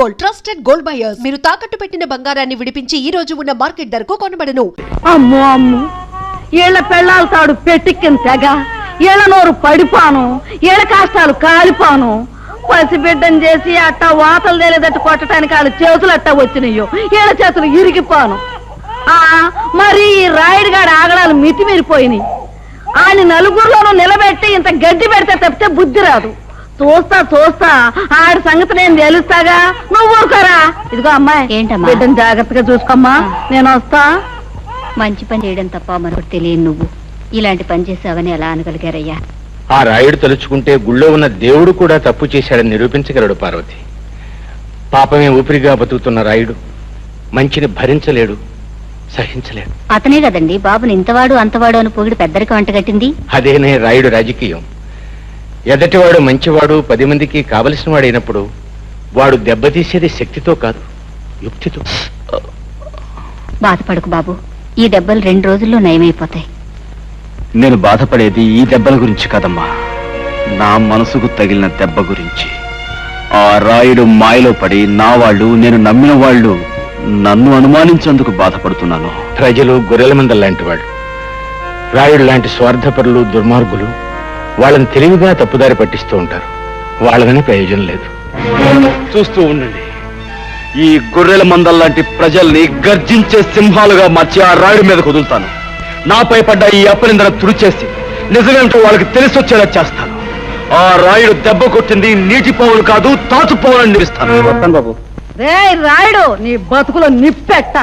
Gold, trusted gold buyers. మీరు తాకట్టు పెట్టిన బంగారాన్ని విడిపించి ఈ రోజు ఉన్న మార్కెట్ ధరకు కొనబడను. అమ్మో అమ్మో, ఏళ్ల పెళ్ళాలు తాడు పెట్టిక్కిన తెగ, ఏళ్ల నోరు పడిపాను, ఏళ్ల కాష్టాలు కాలిపాను. పసిబిడ్డని చేసి అట్టా వాతలు తేలేదట్టు కొట్టడానికి వాళ్ళ చేతులు అట్టా వచ్చినాయో, ఏళ్ల చేతులు ఇరిగిపోను. మరి ఈ రాయుడుగాడి ఆగడాలు మితిమీరిపోయినాయి. ఆయన నలుగురిలోనూ నిలబెట్టి ఇంత గడ్డి పెడితే తప్పితే బుద్ధి రాదు. చూస్తా చూస్తా ఆడి సంగతి నేను తెలుస్తాగా, నువ్వు ఊరుకోరా. ఇదిగో అమ్మాయి, ఏంటమ్మా బిడ్డను జాగ్రత్తగా చూసుకోమ్మా, నేను వస్తా. మంచి పని చేయడం తప్ప మరొకటి తెలియని నువ్వు ఇలాంటి పని చేసావని ఎలా అనగలిగారయ్యా? ఆ రాయుడు తలుచుకుంటే గుళ్ళో ఉన్న దేవుడు కూడా తప్పు చేశాడని నిరూపించగలడు పార్వతి. పాపమే ఊపిరిగా బతుకుతున్న రాయుడు మంచిని భరించలేడు, సహించలేడు. అతనే కదండి బాబుని ఇంతవాడు అంతవాడు అని పొగిడి పెద్దరికి వంటగట్టింది. అదేనే రాయుడు రాజకీయం. ఎదటివాడు మంచివాడు, 10 మందికి కావలసిన వాడైనప్పుడు వాడు దెబ్బతీసేది శక్తితో కాదు, యుక్తితో. బాధపడకు బాబు, ఈ దెబ్బలు 2 రోజుల్లో నయమైపోతాయి. నేను బాధపడేది ఈ దెబ్బల గురించి కాదమ్మా, నా మనసుకు తగిలిన దెబ్బ గురించి. ఆ రాయుడు మాయలో పడి నా వాళ్ళు, నేను నమ్మిన వాళ్ళు నన్ను అనుమానించేందుకు బాధపడుతున్నాను. ప్రజలు గొర్రెల మంద లాంటి వాళ్ళు. రాయుడు లాంటి స్వార్థపరులు, దుర్మార్గులు వాళ్ళని తెలివిగా తప్పుదారి పట్టిస్తూ ఉంటారు. వాళ్ళని ప్రయోజనం లేదు. చూస్తూ ఉండండి, ఈ గొర్రెల మందల్లాంటి ప్రజల్ని గర్జించే సింహాలుగా మార్చి ఆ రాయుడి మీద కుదులుతాను. నాపై పడ్డ ఈ అపనిందన తుడిచేసి నిజమేంటో వాళ్ళకి తెలిసొచ్చేలా చేస్తాను. ఆ రాయుడు దెబ్బ కొట్టింది నీటి పావులు కాదు, తాచు పావులని నిలుస్తాను. బాబు, రే రాయుడు, నీ బతుకులో నిప్పెట్ట.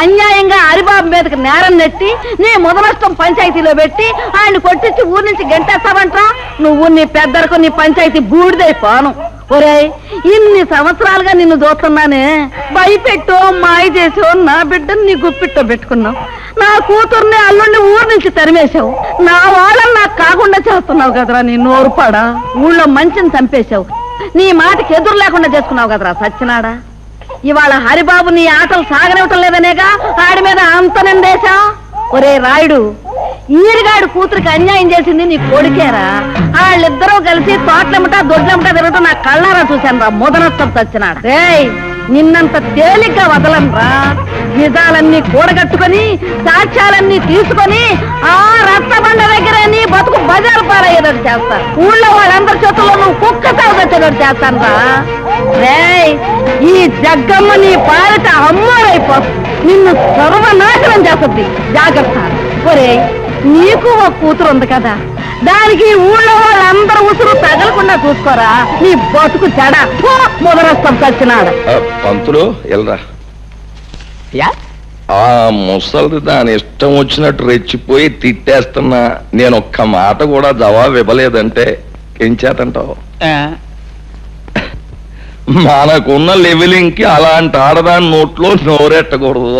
అన్యాయంగా హరిబాబు మీదకి నేరం నెట్టి నీ మొదలష్టం పంచాయతీలో పెట్టి ఆయన కొట్టించి ఊరి నుంచి గంటేస్తావంట్రా. నువ్వు నీ పెద్దరకు నీ పంచాయతీ బూడిదైపోను. ఒరేయ్, ఇన్ని సంవత్సరాలుగా నిన్ను చూస్తున్నానే, భయపెట్టో మాయ చేసో నా బిడ్డను నీ గుప్పిట్టో పెట్టుకున్నావు. నా కూతుర్ని అల్లుడిని ఊరి నుంచి తరిమేశావు. నా వాళ్ళని నాకు కాకుండా చేస్తున్నావు కదరా నీ నోరుపాడా. ఊళ్ళో మంచిని చంపేశావు. నీ మాటకి ఎదురు లేకుండా చేసుకున్నావు కదరా సచ్చినాడా. ఇవాళ హరిబాబు నీ ఆటలు సాగనివ్వటం లేదనేగా ఆడి మీద అంత నిందేశా. ఒరే రాయుడు, ఈరిగాడు కూతురికి అన్యాయం చేసింది నీ కొడుకేరా. వాళ్ళిద్దరూ కలిసి తోటలెమ్మటా దొడ్లెమ్మటా తిరగటం నా కళ్ళారా చూశాను రా మొదనష్టం చచ్చినాడు. రేయ్, నిన్నంత తేలిగ్గా వదలనరా. నిజాలన్నీ కూడగట్టుకొని సాక్ష్యాలన్నీ తీసుకొని ఆ రక్తబండ దగ్గర నీ బతుకు బజారు పారయ్యేటట్టు చేస్తారు. ఊళ్ళో వాళ్ళందరి చేతుల్లో నువ్వు కుక్క తాగొచ్చేటట్టు చేస్తాను రా. రేయ్, ఈ జగ్గమ్మ నీ పాలిట అమ్మోరైపోతుంది. నిన్ను సర్వనాశనం చేస్తుంది. జాగ్రత్త. ఒరే, నీకు ఒక కూతురు ఉంది కదా, దానికి ఊళ్ళో వాళ్ళందరూ ఉసురు తగలకుండా చూసుకోరా. నీ బతుకు చెడ మొదలొస్తాం చచ్చినాడు. పంతులు ఎల్రా. ఆ ముసలిది దాని ఇష్టం వచ్చినట్టు రెచ్చిపోయి తిట్టేస్తున్నా, నేను ఒక్క మాట కూడా జవాబు ఇవ్వలేదంటే ఏం చేతంటావు? మనకున్న లెవెలింగ్ కి అలాంటి ఆడదాని నోట్లో నోరెట్టకూడదు.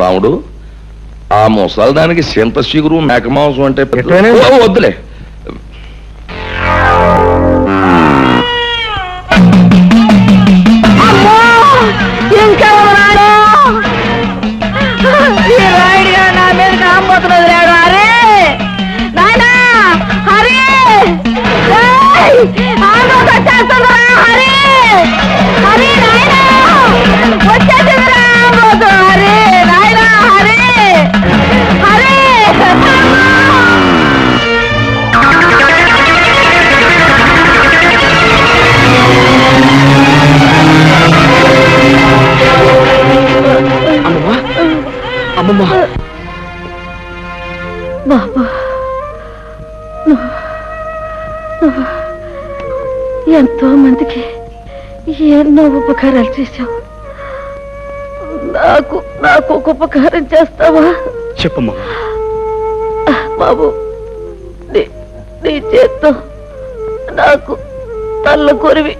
రాముడు, ఆ ముసలిదానికి చింత చిగురు మేకమాంసం అంటే వద్దులే. నా మీద కాకపోతున్నది లేడు. అరే నాయనా, హరి వచ్చేస్తుందిరా. హరి హరి నాయనా, వచ్చేసిందిరా. హరి నాయనా, హరి హరి. అమ్మమ్మా, బాబా, ఎంతో మందికి ఎన్నో ఉపకారాలు చేశావు. నాకు ఒక ఉపకారం చేస్తావా? చెప్పమ్మా. బాబు, నీ చేత్తో నాకు తల్ల కొరివి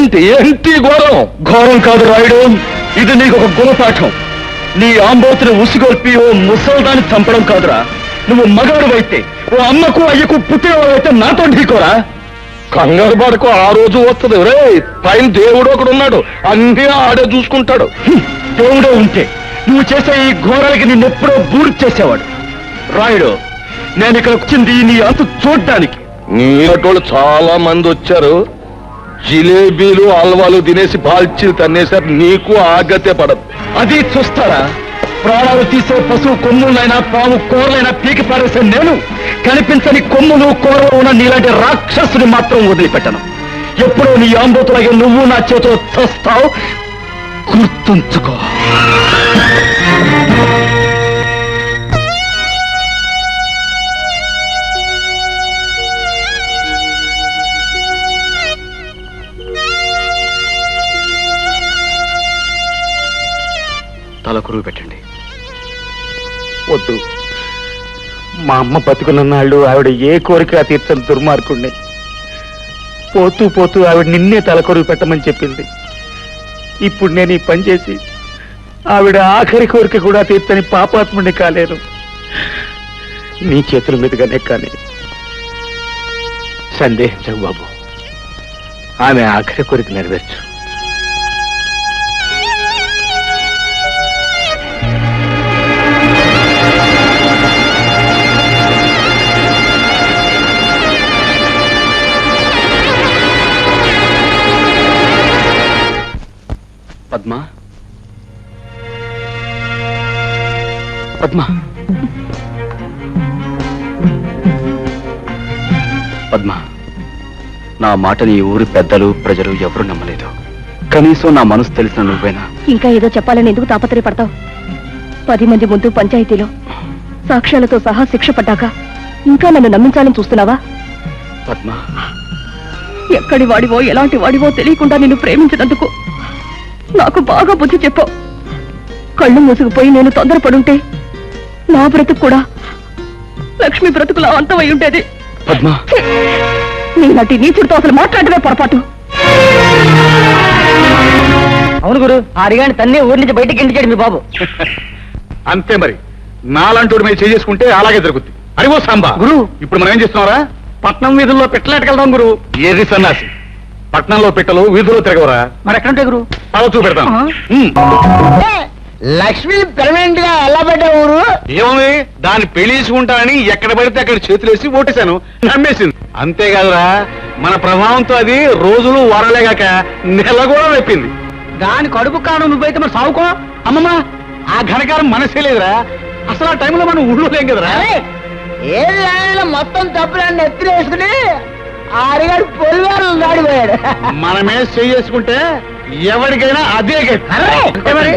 ఏంటి ఏంటి ఘోరం? ఘోరం కాదు రాయుడు, ఇది నీకు ఒక గుణపాఠం. నీ ఆంబోతుని ఉసిగొల్పి ఓ ముసల్దాన్ని చంపడం కాదురా. నువ్వు మగాడు అయితే ఓ అమ్మకు అయ్యకు పుట్టినవాడైతే నాతో ఢీకోరా. కంగారు పడకు, ఆ రోజు వస్తుంది. రే పైన దేవుడు ఒకడు ఉన్నాడు, అన్నీ ఆడే చూసుకుంటాడు. దేవుడే ఉంటే నువ్వు చేసే ఈ ఘోరాలకి నిన్నెప్పుడో బూర్తి చేసేవాడు. రాయుడు, నేను ఇక్కడ వచ్చింది నీ అంతు చూడ్డానికి. నీటోళ్ళు చాలా మంది వచ్చారు, జిలేబీలు హల్వాలు తినేసి బాల్చీలు తన్నేశారు. నీకు ఆగతే పడదు. అది చూస్తారా? ప్రాణాలు తీసే పశువు కొమ్ములైనా పాము కూరలైనా పీకి పారేసే నేను కనిపించని కొమ్ములు కూరలు ఉన్న నీలాంటి రాక్షసుని మాత్రం వదిలిపెట్టను. ఎప్పుడో నీ ఆంబోతులాగే నువ్వు నా చేతిలో చస్తావు, గుర్తుంచుకో. తల కురువు పెట్టండి. వద్దు, మా అమ్మ బతుకున్నన్నాళ్ళు ఆవిడ ఏ కోరిక తీర్చని దుర్మార్గుణ్ణి. పోతూ పోతూ ఆవిడ నిన్నే తలకొరుగు పెట్టమని చెప్పింది. ఇప్పుడు నేను ఈ పని చేసి ఆవిడ ఆఖరి కోరిక కూడా తీర్చని పాపాత్ముడిని కాలేను. నీ చేతుల మీదుగానే కానీ సందేహించకు బాబు, ఆమె ఆఖరి కోరిక నెరవేర్చు. పద్మా, పద్మా, పద్మా, నా మాటని ఈ ఊరి పెద్దలు ప్రజలు ఎవరూ నమ్మలేదు. కనీసం నా మనసు తెలిసిన నువ్వేనా? ఇంకా ఏదో చెప్పాలని ఎందుకు తాపత్రయపడతావు? 10 మంది ముందు పంచాయతీలో సాక్ష్యాలతో సహా శిక్ష పడ్డాక ఇంకా నన్ను నమ్మించాలని చూస్తున్నావా? పద్మా, ఎక్కడి వాడివో ఎలాంటి వాడివో తెలియకుండా నిన్ను ప్రేమించినందుకు నాకు బాగా బుద్ధి చెప్పావు. కళ్ళు మూసుకుపోయి నేను తొందరపడుంటే నా బ్రతుకు కూడా లక్ష్మి బ్రతుకులా అంతమై ఉండేది. పద్మా, నీలాంటి నీచుడితో అసలు మాట్లాడమే పొరపాటు. అవును గురు, ఆ అడిగాని తన్నే ఊరి నుంచి బయటికి ఇంటికాడు మీ బాబు. అంతే మరి, నాలంటోడి మీద చేసుకుంటే అలాగే జరుగుతుంది. అరివో సాంబా గురు, ఇప్పుడు మనం ఏం చేస్తున్నారా? పట్నం వీధుల్లో పెట్టలేటకెళ్దాం గురు. ఏది సన్నాసి, పట్నంలో పెట్టలు వీధుల్లో తిరగవరా? మరి ఎక్కడుంటే గురు? అలా చూపెడతాం. లక్ష్మి పెర్మనెంట్ గా ఎలా పెట్టా ఊరు? ఏముంది, దాన్ని పెళ్లించుకుంటానని ఎక్కడ పడితే అక్కడ చేతులేసి ఓటేశాను, నమ్మేసింది. అంతేకాదురా, మన ప్రభావంతో అది రోజులు వరలేగాక నెల కూడా వెప్పింది. దాని కడుపు కాను నువ్వైతే మరి సావుకో. అమ్మమ్మ, ఆ ఘనకారం మనసే లేదురా. అసలు ఆ టైంలో మనం ఊళ్ళో లేం కదరా. ఏ మొత్తం తప్పులన్నీ ఎత్తిరేసుకుని ఆ అడిగాడు పొలివారు దాడిపోయాడు. మనమే చేసుకుంటే ఎవరికైనా అదే గతి. అంతే మరి.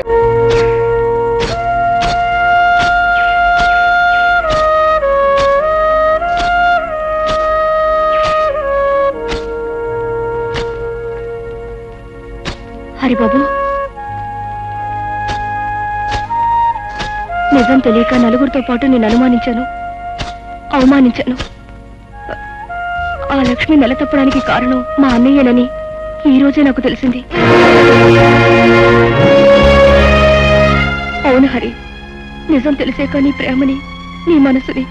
హరిబాబు, నిజం తెలియక నలుగురితో పాటు నేను అనుమానించాను, అవమానించాను. ఆ లక్ష్మి నెల తప్పడానికి కారణం మా అన్నయ్యనని ఈ రోజే నాకు తెలిసింది. అవును హరి, నిజం తెలిసాక నీ ప్రేమని, నీ మనసుని,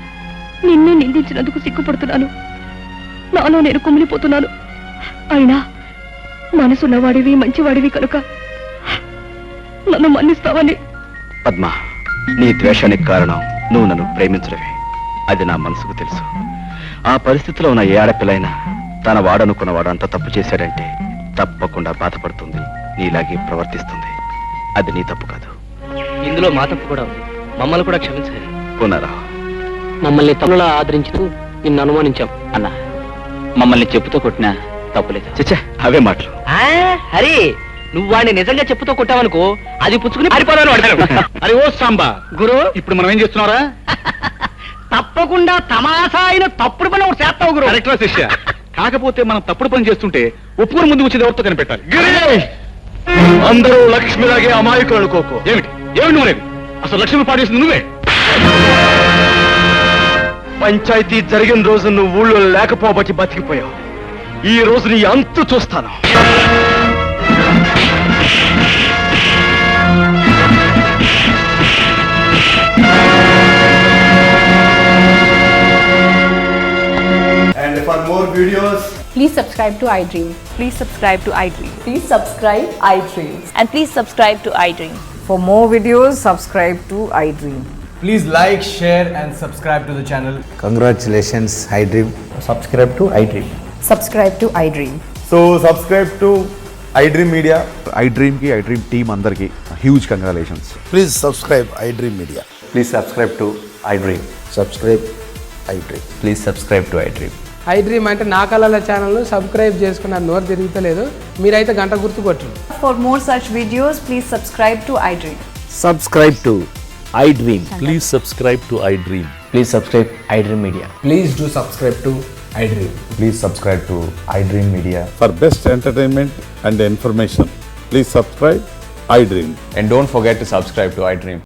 నిన్నే నిందించినందుకు సిగ్గుపడుతున్నాను. నాలో నేను కుమిలిపోతున్నాను. అయినా మనసున్నవాడివి, మంచివాడివి కనుక నన్ను మన్నిస్తావని. పద్మా, నీ ద్వేషానికి కారణం నువ్వు నన్ను ప్రేమించడమే. అది నా మనసుకు తెలుసు. ఆ పరిస్థితిలో ఉన్న ఏ ఆడపిల్లైనా తన వాడనుకున్నవాడు అంత తప్పు చేశాడంటే తప్పకుండా బాధపడుతుంది, నీలాగే ప్రవర్తిస్తుంది. అది నీ తప్పు కాదు. ఇందులో మా తప్పు కూడా ఉంది. మమ్మల్ని కూడా క్షమించాలి. పునరా, మమ్మల్ని తనులా ఆదరించు నిన్ను అనుమానించాం అన్నా. మమ్మల్ని చెప్పుతో కొట్టినా తప్పులేదు. చచ్చా, అవే మాటలు. హరి, నువ్వు వాడిని నిజంగా చెప్పుతో కొట్టావనుకో, అది పుచ్చుకుని పారిపోదాను వాడు. అరే ఓ సాంబా గురు, ఇప్పుడు మనం ఏం చేస్తున్నారా? తప్పకుండా తమాషా అయిన తప్పుడు పని ఒకటి చేస్తావు గురు. కరెక్ట్రా శిష్య. కాకపోతే మనం తప్పుడు పని చేస్తుంటే ఒప్పుకుని ముందు వచ్చేది ఎవరితో కనిపెట్టాలి. అందరూ లక్ష్మిలాగే అమాయకులు అనుకోకు. ఏమిటి ఏమిటి నువ్వు అనేది? అసలు లక్ష్మి పాడేసింది నువ్వే. పంచాయతీ జరిగిన రోజు నువ్వు ఊళ్ళో లేకపోబట్టి బతికిపోయావు. ఈ రోజు నీ అంతు చూస్తాను. Please subscribe to iDream. Please subscribe to iDream. Please subscribe iDream. And please subscribe to iDream. For more videos, subscribe to iDream. Please like, share and subscribe to the channel. Congratulations, iDream. Subscribe to iDream. Subscribe to iDream. So subscribe to iDream Media. iDream కి iDream team అందరికి huge congratulations. Please subscribe iDream Media. Please subscribe to iDream. Subscribe iDream. Please subscribe to iDream. iDream అంటే నా కళల channel subscribe చేసుకున్న నోరు తిరుగుతలేదు. మీరైతే గంట గుర్తు కొట్టండి. For more such videos, please subscribe to iDream. Subscribe to iDream. Please subscribe to iDream. Please subscribe iDream media. Please do subscribe to iDream. Please subscribe to iDream Media. For best entertainment and information please subscribe iDream. And don't forget to subscribe to iDream.